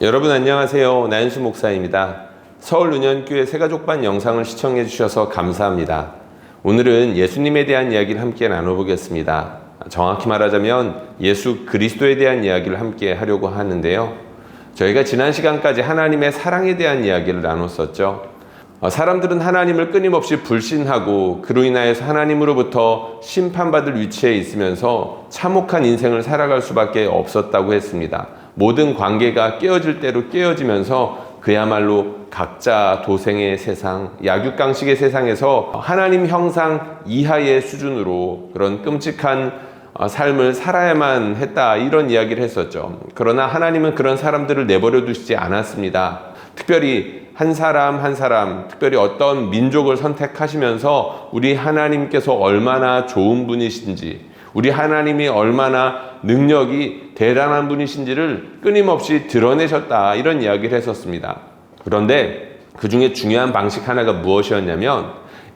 여러분 안녕하세요. 나윤수 목사입니다. 서울은현교회 새가족반 영상을 시청해 주셔서 감사합니다. 오늘은 예수님에 대한 이야기를 함께 나눠보겠습니다. 정확히 말하자면 예수 그리스도에 대한 이야기를 함께 하려고 하는데요. 저희가 지난 시간까지 하나님의 사랑에 대한 이야기를 나눴었죠. 사람들은 하나님을 끊임없이 불신하고 그로 인하여서 하나님으로부터 심판받을 위치에 있으면서 참혹한 인생을 살아갈 수밖에 없었다고 했습니다. 모든 관계가 깨어질 대로 깨어지면서 그야말로 각자 도생의 세상, 약육강식의 세상에서 하나님 형상 이하의 수준으로 그런 끔찍한 삶을 살아야만 했다, 이런 이야기를 했었죠. 그러나 하나님은 그런 사람들을 내버려 두시지 않았습니다. 특별히 한 사람 한 사람, 특별히 어떤 민족을 선택하시면서 우리 하나님께서 얼마나 좋은 분이신지, 우리 하나님이 얼마나 능력이 대단한 분이신지를 끊임없이 드러내셨다, 이런 이야기를 했었습니다. 그런데 그 중에 중요한 방식 하나가 무엇이었냐면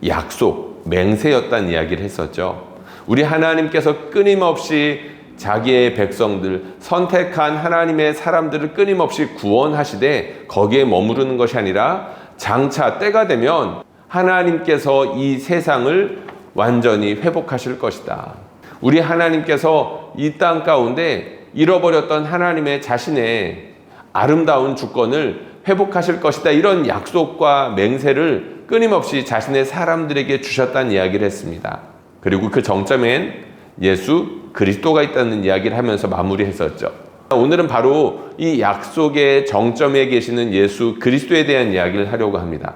약속, 맹세였다는 이야기를 했었죠. 우리 하나님께서 끊임없이 자기의 백성들, 선택한 하나님의 사람들을 끊임없이 구원하시되 거기에 머무르는 것이 아니라 장차 때가 되면 하나님께서 이 세상을 완전히 회복하실 것이다. 우리 하나님께서 이 땅 가운데 잃어버렸던 하나님의 자신의 아름다운 주권을 회복하실 것이다, 이런 약속과 맹세를 끊임없이 자신의 사람들에게 주셨다는 이야기를 했습니다. 그리고 그 정점엔 예수 그리스도가 있다는 이야기를 하면서 마무리했었죠. 오늘은 바로 이 약속의 정점에 계시는 예수 그리스도에 대한 이야기를 하려고 합니다.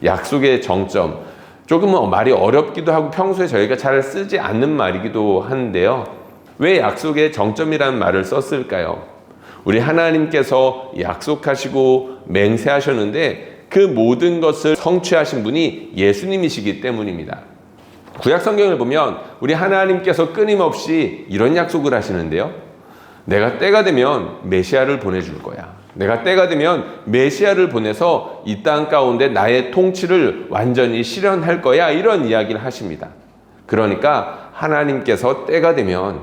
약속의 정점, 조금은 말이 어렵기도 하고 평소에 저희가 잘 쓰지 않는 말이기도 한데요. 왜 약속의 정점이라는 말을 썼을까요? 우리 하나님께서 약속하시고 맹세하셨는데 그 모든 것을 성취하신 분이 예수님이시기 때문입니다. 구약 성경을 보면 우리 하나님께서 끊임없이 이런 약속을 하시는데요. 내가 때가 되면 메시아를 보내줄 거야. 내가 때가 되면 메시아를 보내서 이 땅 가운데 나의 통치를 완전히 실현할 거야, 이런 이야기를 하십니다. 그러니까 하나님께서 때가 되면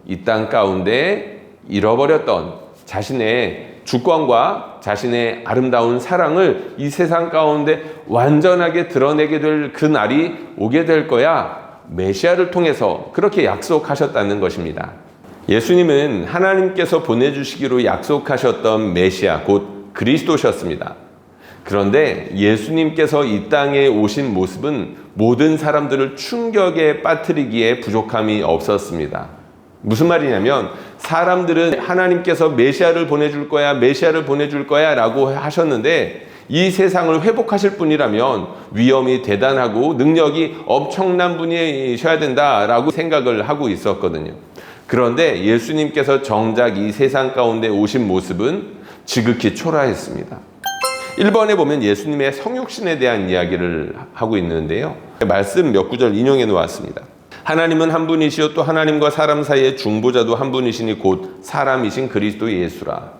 이 땅 가운데 잃어버렸던 자신의 주권과 자신의 아름다운 사랑을 이 세상 가운데 완전하게 드러내게 될 그 날이 오게 될 거야, 메시아를 통해서 그렇게 약속하셨다는 것입니다. 예수님은 하나님께서 보내주시기로 약속하셨던 메시아, 곧 그리스도셨습니다. 그런데 예수님께서 이 땅에 오신 모습은 모든 사람들을 충격에 빠뜨리기에 부족함이 없었습니다. 무슨 말이냐면 사람들은 하나님께서 메시아를 보내줄 거야, 메시아를 보내줄 거야 라고 하셨는데 이 세상을 회복하실 분이라면 위엄이 대단하고 능력이 엄청난 분이셔야 된다라고 생각을 하고 있었거든요. 그런데 예수님께서 정작 이 세상 가운데 오신 모습은 지극히 초라했습니다. 1번에 보면 예수님의 성육신에 대한 이야기를 하고 있는데요. 말씀 몇 구절 인용해 놓았습니다. 하나님은 한 분이시요 또 하나님과 사람 사이의 중보자도 한 분이시니 곧 사람이신 그리스도 예수라.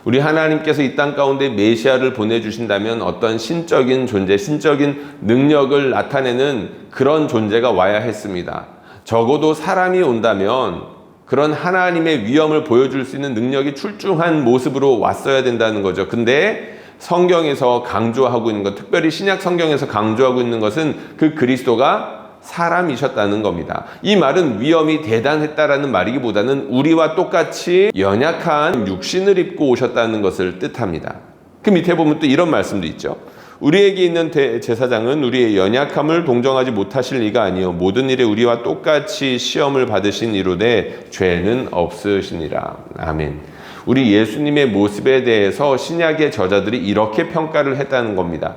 우리 하나님께서 이 땅 가운데 메시아를 보내주신다면 어떤 신적인 존재, 신적인 능력을 나타내는 그런 존재가 와야 했습니다. 적어도 사람이 온다면 그런 하나님의 위엄을 보여줄 수 있는 능력이 출중한 모습으로 왔어야 된다는 거죠. 근데 성경에서 강조하고 있는 것, 특별히 신약 성경에서 강조하고 있는 것은 그 그리스도가 사람이셨다는 겁니다. 이 말은 위엄이 대단했다라는 말이기보다는 우리와 똑같이 연약한 육신을 입고 오셨다는 것을 뜻합니다. 그 밑에 보면 또 이런 말씀도 있죠. 우리에게 있는 제사장은 우리의 연약함을 동정하지 못하실 리가 아니요 모든 일에 우리와 똑같이 시험을 받으신 이로되 죄는 없으시니라. 아멘. 우리 예수님의 모습에 대해서 신약의 저자들이 이렇게 평가를 했다는 겁니다.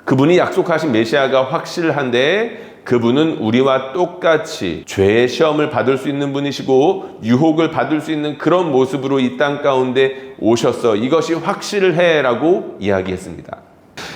그분이 약속하신 메시아가 확실한데 그분은 우리와 똑같이 죄의 시험을 받을 수 있는 분이시고 유혹을 받을 수 있는 그런 모습으로 이 땅 가운데 오셨어. 이것이 확실해 라고 이야기했습니다.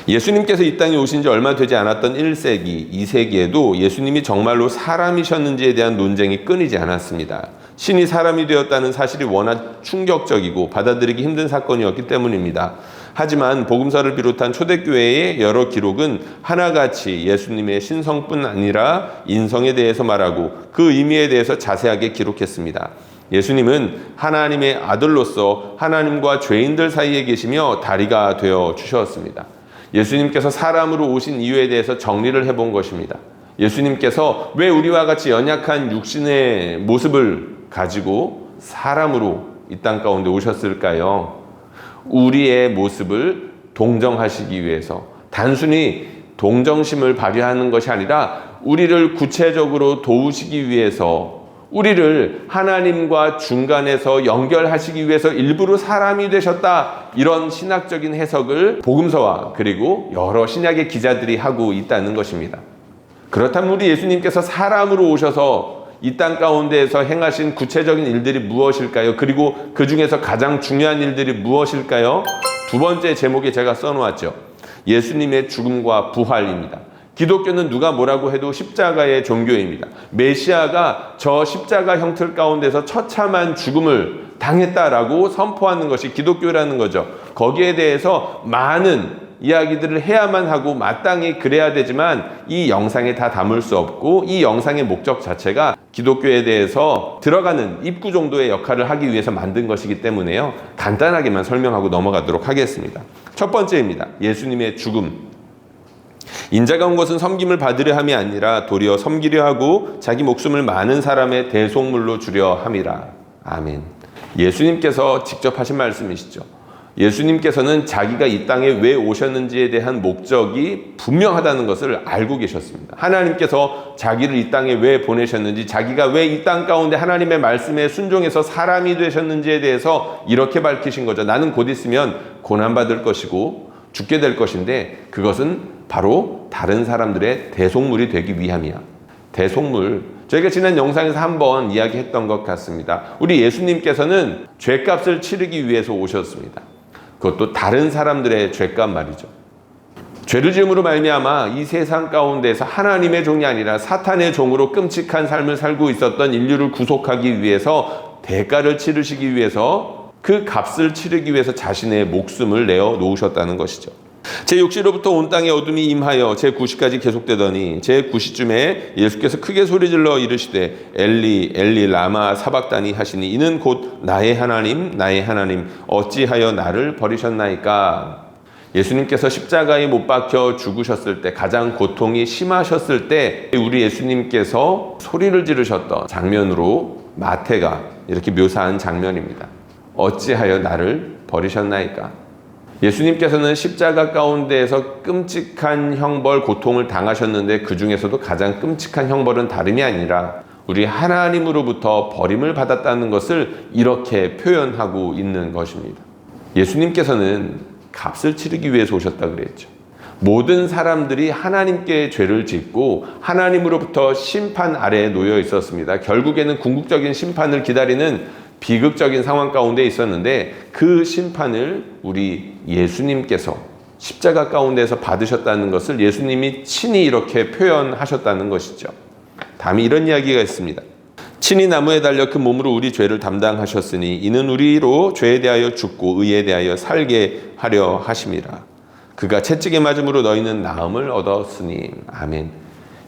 예수님께서 이 땅에 오신 지 얼마 되지 않았던 1세기, 2세기에도 예수님이 정말로 사람이셨는지에 대한 논쟁이 끊이지 않았습니다. 신이 사람이 되었다는 사실이 워낙 충격적이고 받아들이기 힘든 사건이었기 때문입니다. 하지만 복음서를 비롯한 초대교회의 여러 기록은 하나같이 예수님의 신성뿐 아니라 인성에 대해서 말하고 그 의미에 대해서 자세하게 기록했습니다. 예수님은 하나님의 아들로서 하나님과 죄인들 사이에 계시며 다리가 되어 주셨습니다. 예수님께서 사람으로 오신 이유에 대해서 정리를 해본 것입니다. 예수님께서 왜 우리와 같이 연약한 육신의 모습을 가지고 사람으로 이 땅 가운데 오셨을까요? 우리의 모습을 동정하시기 위해서, 단순히 동정심을 발휘하는 것이 아니라 우리를 구체적으로 도우시기 위해서, 우리를 하나님과 중간에서 연결하시기 위해서 일부러 사람이 되셨다, 이런 신학적인 해석을 복음서와 그리고 여러 신약의 기자들이 하고 있다는 것입니다. 그렇다면 우리 예수님께서 사람으로 오셔서 이 땅 가운데에서 행하신 구체적인 일들이 무엇일까요? 그리고 그 중에서 가장 중요한 일들이 무엇일까요? 두 번째 제목에 제가 써놓았죠. 예수님의 죽음과 부활입니다. 기독교는 누가 뭐라고 해도 십자가의 종교입니다. 메시아가 저 십자가 형틀 가운데서 처참한 죽음을 당했다라고 선포하는 것이 기독교라는 거죠. 거기에 대해서 많은 이야기들을 해야만 하고 마땅히 그래야 되지만 이 영상에 다 담을 수 없고, 이 영상의 목적 자체가 기독교에 대해서 들어가는 입구 정도의 역할을 하기 위해서 만든 것이기 때문에요. 간단하게만 설명하고 넘어가도록 하겠습니다. 첫 번째입니다. 예수님의 죽음. 인자가 온 것은 섬김을 받으려 함이 아니라 도리어 섬기려 하고 자기 목숨을 많은 사람의 대속물로 주려 함이라. 아멘. 예수님께서 직접 하신 말씀이시죠. 예수님께서는 자기가 이 땅에 왜 오셨는지에 대한 목적이 분명하다는 것을 알고 계셨습니다. 하나님께서 자기를 이 땅에 왜 보내셨는지, 자기가 왜 이 땅 가운데 하나님의 말씀에 순종해서 사람이 되셨는지에 대해서 이렇게 밝히신 거죠. 나는 곧 있으면 고난받을 것이고 죽게 될 것인데 그것은 바로 다른 사람들의 대속물이 되기 위함이야. 대속물. 저희가 지난 영상에서 한번 이야기했던 것 같습니다. 우리 예수님께서는 죄값을 치르기 위해서 오셨습니다. 그것도 다른 사람들의 죄값 말이죠. 죄를 지음으로 말미암아 이 세상 가운데서 하나님의 종이 아니라 사탄의 종으로 끔찍한 삶을 살고 있었던 인류를 구속하기 위해서, 대가를 치르시기 위해서, 그 값을 치르기 위해서 자신의 목숨을 내어 놓으셨다는 것이죠. 제6시로부터 온 땅에 어둠이 임하여 제9시까지 계속되더니 제9시쯤에 예수께서 크게 소리질러 이르시되 엘리 엘리 라마 사박다니 하시니 이는 곧 나의 하나님 나의 하나님 어찌하여 나를 버리셨나이까. 예수님께서 십자가에 못 박혀 죽으셨을 때, 가장 고통이 심하셨을 때 우리 예수님께서 소리를 지르셨던 장면으로 마태가 이렇게 묘사한 장면입니다. 어찌하여 나를 버리셨나이까. 예수님께서는 십자가 가운데에서 끔찍한 형벌, 고통을 당하셨는데 그 중에서도 가장 끔찍한 형벌은 다름이 아니라 우리 하나님으로부터 버림을 받았다는 것을 이렇게 표현하고 있는 것입니다. 예수님께서는 값을 치르기 위해서 오셨다 그랬죠. 모든 사람들이 하나님께 죄를 짓고 하나님으로부터 심판 아래에 놓여 있었습니다. 결국에는 궁극적인 심판을 기다리는 비극적인 상황 가운데 있었는데 그 심판을 우리 예수님께서 십자가 가운데서 받으셨다는 것을 예수님이 친히 이렇게 표현하셨다는 것이죠. 다음에 이런 이야기가 있습니다. 친히 나무에 달려 그 몸으로 우리 죄를 담당하셨으니 이는 우리로 죄에 대하여 죽고 의에 대하여 살게 하려 하심이라. 그가 채찍에 맞음으로 너희는 나음을 얻었으니. 아멘.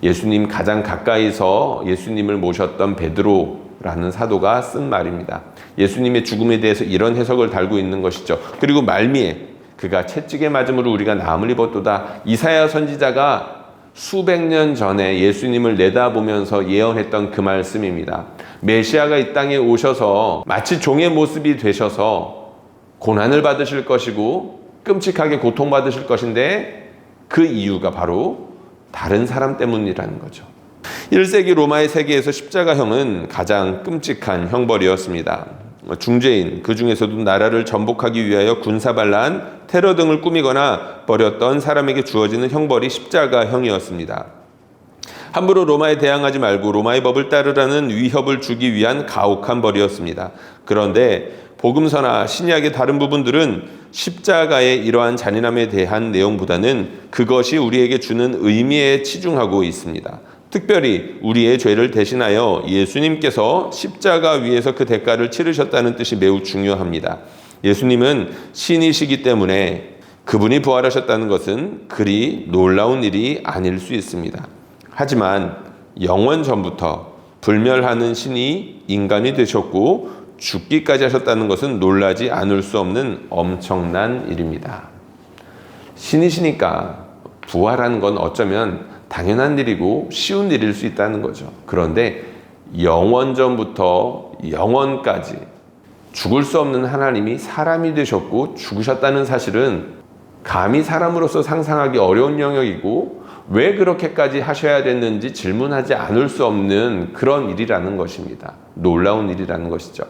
예수님 가장 가까이서 예수님을 모셨던 베드로라는 사도가 쓴 말입니다. 예수님의 죽음에 대해서 이런 해석을 달고 있는 것이죠. 그리고 말미에 그가 채찍에 맞음으로 우리가 나음을 입었도다. 이사야 선지자가 수백 년 전에 예수님을 내다보면서 예언했던 그 말씀입니다. 메시아가 이 땅에 오셔서 마치 종의 모습이 되셔서 고난을 받으실 것이고 끔찍하게 고통받으실 것인데 그 이유가 바로 다른 사람 때문이라는 거죠. 1세기 로마의 세계에서 십자가형은 가장 끔찍한 형벌이었습니다. 중죄인, 그 중에서도 나라를 전복하기 위하여 군사반란, 테러 등을 꾸미거나 벌였던 사람에게 주어지는 형벌이 십자가형이었습니다. 함부로 로마에 대항하지 말고 로마의 법을 따르라는 위협을 주기 위한 가혹한 벌이었습니다. 그런데 복음서나 신약의 다른 부분들은 십자가의 이러한 잔인함에 대한 내용보다는 그것이 우리에게 주는 의미에 치중하고 있습니다. 특별히 우리의 죄를 대신하여 예수님께서 십자가 위에서 그 대가를 치르셨다는 뜻이 매우 중요합니다. 예수님은 신이시기 때문에 그분이 부활하셨다는 것은 그리 놀라운 일이 아닐 수 있습니다. 하지만 영원 전부터 불멸하는 신이 인간이 되셨고 죽기까지 하셨다는 것은 놀라지 않을 수 없는 엄청난 일입니다. 신이시니까 부활하는 건 어쩌면 당연한 일이고 쉬운 일일 수 있다는 거죠. 그런데 영원전부터 영원까지 죽을 수 없는 하나님이 사람이 되셨고 죽으셨다는 사실은 감히 사람으로서 상상하기 어려운 영역이고 왜 그렇게까지 하셔야 됐는지 질문하지 않을 수 없는 그런 일이라는 것입니다. 놀라운 일이라는 것이죠.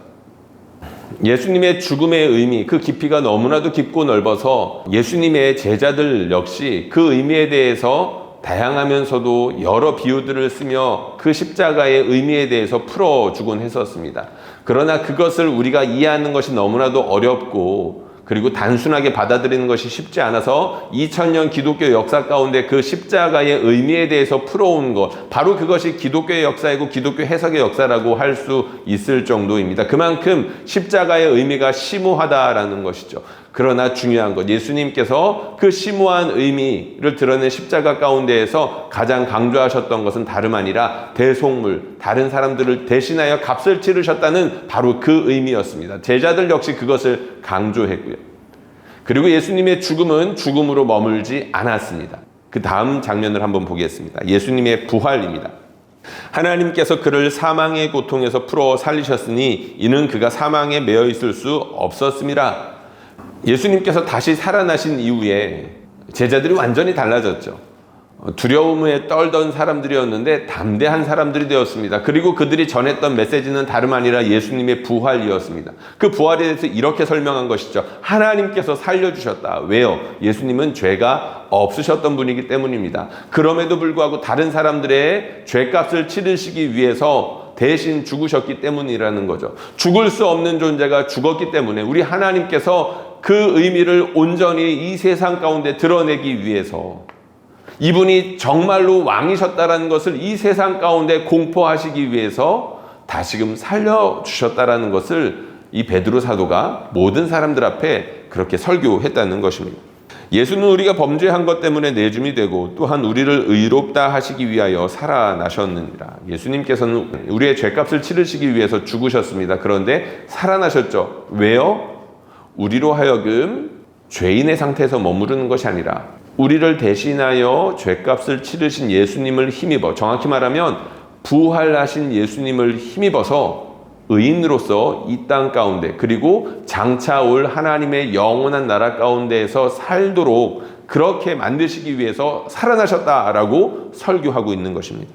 예수님의 죽음의 의미, 그 깊이가 너무나도 깊고 넓어서 예수님의 제자들 역시 그 의미에 대해서 다양하면서도 여러 비유들을 쓰며 그 십자가의 의미에 대해서 풀어주곤 했었습니다. 그러나 그것을 우리가 이해하는 것이 너무나도 어렵고 그리고 단순하게 받아들이는 것이 쉽지 않아서 2000년 기독교 역사 가운데 그 십자가의 의미에 대해서 풀어온 것, 바로 그것이 기독교의 역사이고 기독교 해석의 역사라고 할 수 있을 정도입니다. 그만큼 십자가의 의미가 심오하다라는 것이죠. 그러나 중요한 것, 예수님께서 그 심오한 의미를 드러낸 십자가 가운데에서 가장 강조하셨던 것은 다름 아니라 대속물, 다른 사람들을 대신하여 값을 치르셨다는 바로 그 의미였습니다. 제자들 역시 그것을 강조했고요. 그리고 예수님의 죽음은 죽음으로 머물지 않았습니다. 그 다음 장면을 한번 보겠습니다. 예수님의 부활입니다. 하나님께서 그를 사망의 고통에서 풀어 살리셨으니 이는 그가 사망에 매여 있을 수 없었음이라. 예수님께서 다시 살아나신 이후에 제자들이 완전히 달라졌죠. 두려움에 떨던 사람들이었는데 담대한 사람들이 되었습니다. 그리고 그들이 전했던 메시지는 다름 아니라 예수님의 부활이었습니다. 그 부활에 대해서 이렇게 설명한 것이죠. 하나님께서 살려주셨다. 왜요? 예수님은 죄가 없으셨던 분이기 때문입니다. 그럼에도 불구하고 다른 사람들의 죄값을 치르시기 위해서 대신 죽으셨기 때문이라는 거죠. 죽을 수 없는 존재가 죽었기 때문에 우리 하나님께서 그 의미를 온전히 이 세상 가운데 드러내기 위해서 이분이 정말로 왕이셨다라는 것을 이 세상 가운데 공포하시기 위해서 다시금 살려주셨다라는 것을 이 베드로 사도가 모든 사람들 앞에 그렇게 설교했다는 것입니다. 예수는 우리가 범죄한 것 때문에 내줌이 되고 또한 우리를 의롭다 하시기 위하여 살아나셨느니라. 예수님께서는 우리의 죄값을 치르시기 위해서 죽으셨습니다. 그런데 살아나셨죠. 왜요? 우리로 하여금 죄인의 상태에서 머무르는 것이 아니라 우리를 대신하여 죄값을 치르신 예수님을 힘입어, 정확히 말하면 부활하신 예수님을 힘입어서 의인으로서 이 땅 가운데 그리고 장차 올 하나님의 영원한 나라 가운데에서 살도록 그렇게 만드시기 위해서 살아나셨다라고 설교하고 있는 것입니다.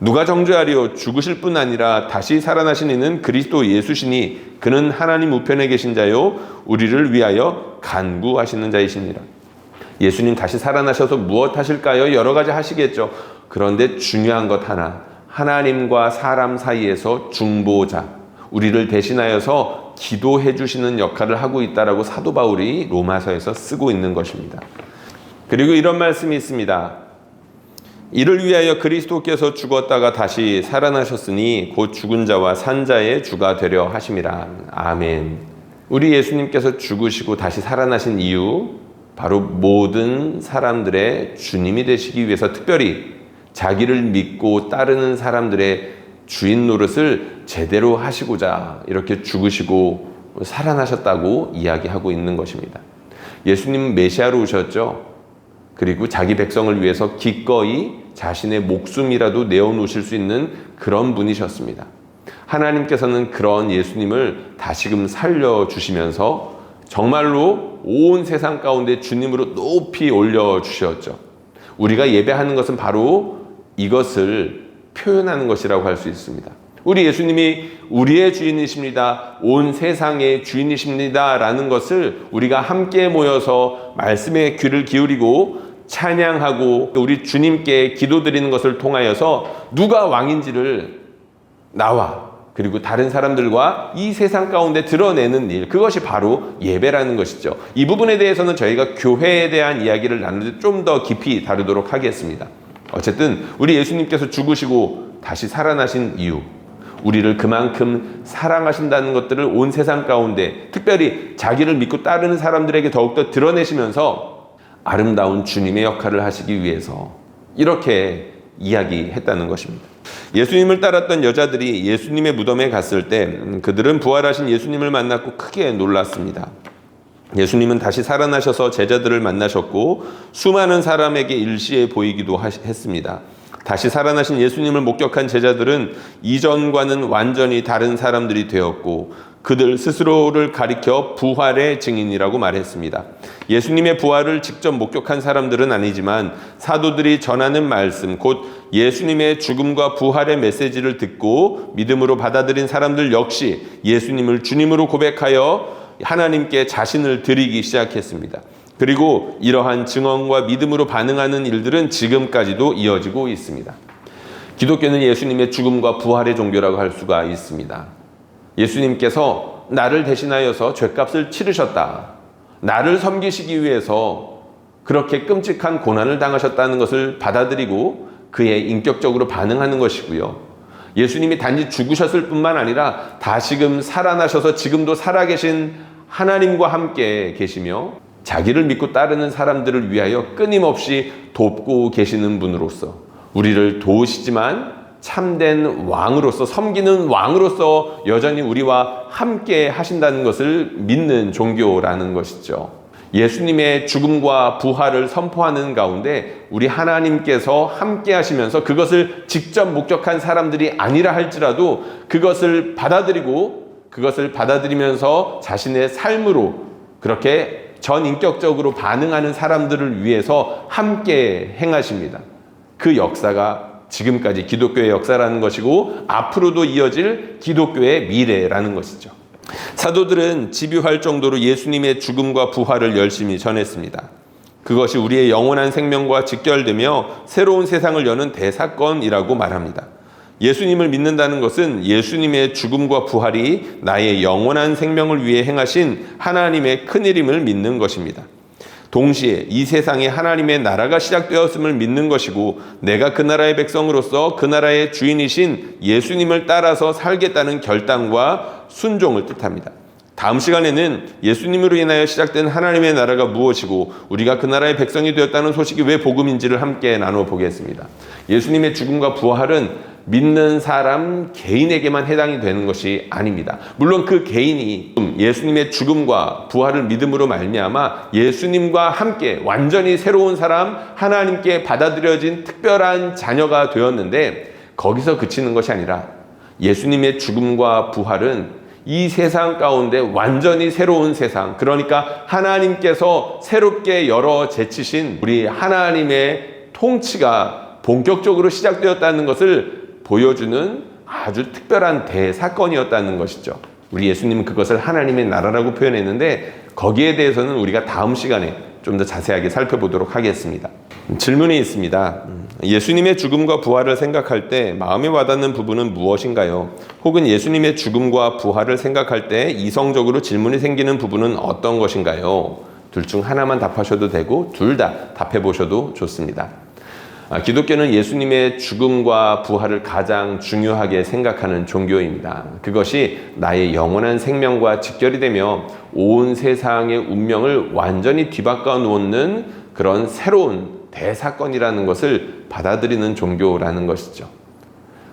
누가 정죄하리요? 죽으실 뿐 아니라 다시 살아나신 이는 그리스도 예수시니 그는 하나님 우편에 계신 자요 우리를 위하여 간구하시는 자이시니라. 예수님 다시 살아나셔서 무엇 하실까요? 여러 가지 하시겠죠. 그런데 중요한 것 하나, 하나님과 사람 사이에서 중보자, 우리를 대신하여서 기도해 주시는 역할을 하고 있다라고 사도 바울이 로마서에서 쓰고 있는 것입니다. 그리고 이런 말씀이 있습니다. 이를 위하여 그리스도께서 죽었다가 다시 살아나셨으니 곧 죽은 자와 산 자의 주가 되려 하심이라. 아멘. 우리 예수님께서 죽으시고 다시 살아나신 이유, 바로 모든 사람들의 주님이 되시기 위해서 특별히 자기를 믿고 따르는 사람들의 주인 노릇을 제대로 하시고자 이렇게 죽으시고 살아나셨다고 이야기하고 있는 것입니다. 예수님은 메시아로 오셨죠. 그리고 자기 백성을 위해서 기꺼이 자신의 목숨이라도 내어놓으실 수 있는 그런 분이셨습니다. 하나님께서는 그런 예수님을 다시금 살려주시면서 정말로 온 세상 가운데 주님으로 높이 올려주셨죠. 우리가 예배하는 것은 바로 이것을 표현하는 것이라고 할 수 있습니다. 우리 예수님이 우리의 주인이십니다. 온 세상의 주인이십니다. 라는 것을 우리가 함께 모여서 말씀에 귀를 기울이고 찬양하고 우리 주님께 기도드리는 것을 통하여서 누가 왕인지를 나와 그리고 다른 사람들과 이 세상 가운데 드러내는 일, 그것이 바로 예배라는 것이죠. 이 부분에 대해서는 저희가 교회에 대한 이야기를 나눌 때 좀 더 깊이 다루도록 하겠습니다. 어쨌든 우리 예수님께서 죽으시고 다시 살아나신 이유, 우리를 그만큼 사랑하신다는 것들을 온 세상 가운데 특별히 자기를 믿고 따르는 사람들에게 더욱더 드러내시면서 아름다운 주님의 역할을 하시기 위해서 이렇게 이야기했다는 것입니다. 예수님을 따랐던 여자들이 예수님의 무덤에 갔을 때 그들은 부활하신 예수님을 만났고 크게 놀랐습니다. 예수님은 다시 살아나셔서 제자들을 만나셨고 수많은 사람에게 일시에 보이기도 했습니다. 다시 살아나신 예수님을 목격한 제자들은 이전과는 완전히 다른 사람들이 되었고 그들 스스로를 가리켜 부활의 증인이라고 말했습니다. 예수님의 부활을 직접 목격한 사람들은 아니지만 사도들이 전하는 말씀, 곧 예수님의 죽음과 부활의 메시지를 듣고 믿음으로 받아들인 사람들 역시 예수님을 주님으로 고백하여 하나님께 자신을 드리기 시작했습니다. 그리고 이러한 증언과 믿음으로 반응하는 일들은 지금까지도 이어지고 있습니다. 기독교는 예수님의 죽음과 부활의 종교라고 할 수가 있습니다. 예수님께서 나를 대신하여서 죗값을 치르셨다. 나를 섬기시기 위해서 그렇게 끔찍한 고난을 당하셨다는 것을 받아들이고 그에 인격적으로 반응하는 것이고요. 예수님이 단지 죽으셨을 뿐만 아니라 다시금 살아나셔서 지금도 살아계신 하나님과 함께 계시며 자기를 믿고 따르는 사람들을 위하여 끊임없이 돕고 계시는 분으로서 우리를 도우시지만 참된 왕으로서 섬기는 왕으로서 여전히 우리와 함께 하신다는 것을 믿는 종교라는 것이죠. 예수님의 죽음과 부활을 선포하는 가운데 우리 하나님께서 함께 하시면서 그것을 직접 목격한 사람들이 아니라 할지라도 그것을 받아들이면서 자신의 삶으로 그렇게 전인격적으로 반응하는 사람들을 위해서 함께 행하십니다. 그 역사가 지금까지 기독교의 역사라는 것이고 앞으로도 이어질 기독교의 미래라는 것이죠. 사도들은 집요할 정도로 예수님의 죽음과 부활을 열심히 전했습니다. 그것이 우리의 영원한 생명과 직결되며 새로운 세상을 여는 대사건이라고 말합니다. 예수님을 믿는다는 것은 예수님의 죽음과 부활이 나의 영원한 생명을 위해 행하신 하나님의 큰일임을 믿는 것입니다. 동시에 이 세상에 하나님의 나라가 시작되었음을 믿는 것이고 내가 그 나라의 백성으로서 그 나라의 주인이신 예수님을 따라서 살겠다는 결단과 순종을 뜻합니다. 다음 시간에는 예수님으로 인하여 시작된 하나님의 나라가 무엇이고 우리가 그 나라의 백성이 되었다는 소식이 왜 복음인지를 함께 나눠보겠습니다. 예수님의 죽음과 부활은 믿는 사람 개인에게만 해당이 되는 것이 아닙니다. 물론 그 개인이 예수님의 죽음과 부활을 믿음으로 말미암아 예수님과 함께 완전히 새로운 사람, 하나님께 받아들여진 특별한 자녀가 되었는데 거기서 그치는 것이 아니라 예수님의 죽음과 부활은 이 세상 가운데 완전히 새로운 세상, 그러니까 하나님께서 새롭게 열어 제치신 우리 하나님의 통치가 본격적으로 시작되었다는 것을 보여주는 아주 특별한 대사건이었다는 것이죠. 우리 예수님은 그것을 하나님의 나라라고 표현했는데 거기에 대해서는 우리가 다음 시간에 좀 더 자세하게 살펴보도록 하겠습니다. 질문이 있습니다. 예수님의 죽음과 부활을 생각할 때 마음에 와닿는 부분은 무엇인가요? 혹은 예수님의 죽음과 부활을 생각할 때 이성적으로 질문이 생기는 부분은 어떤 것인가요? 둘 중 하나만 답하셔도 되고 둘 다 답해 보셔도 좋습니다. 기독교는 예수님의 죽음과 부활을 가장 중요하게 생각하는 종교입니다. 그것이 나의 영원한 생명과 직결이 되며 온 세상의 운명을 완전히 뒤바꿔 놓는 그런 새로운 대사건이라는 것을 받아들이는 종교라는 것이죠.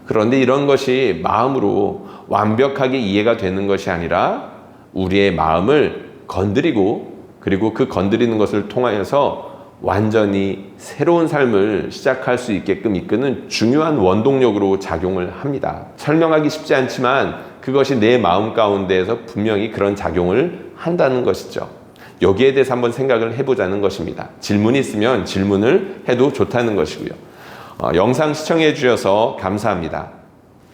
그런데 이런 것이 마음으로 완벽하게 이해가 되는 것이 아니라 우리의 마음을 건드리고 그리고 그 건드리는 것을 통하여서 완전히 새로운 삶을 시작할 수 있게끔 이끄는 중요한 원동력으로 작용을 합니다. 설명하기 쉽지 않지만 그것이 내 마음 가운데에서 분명히 그런 작용을 한다는 것이죠. 여기에 대해서 한번 생각을 해보자는 것입니다. 질문이 있으면 질문을 해도 좋다는 것이고요. 영상 시청해 주셔서 감사합니다.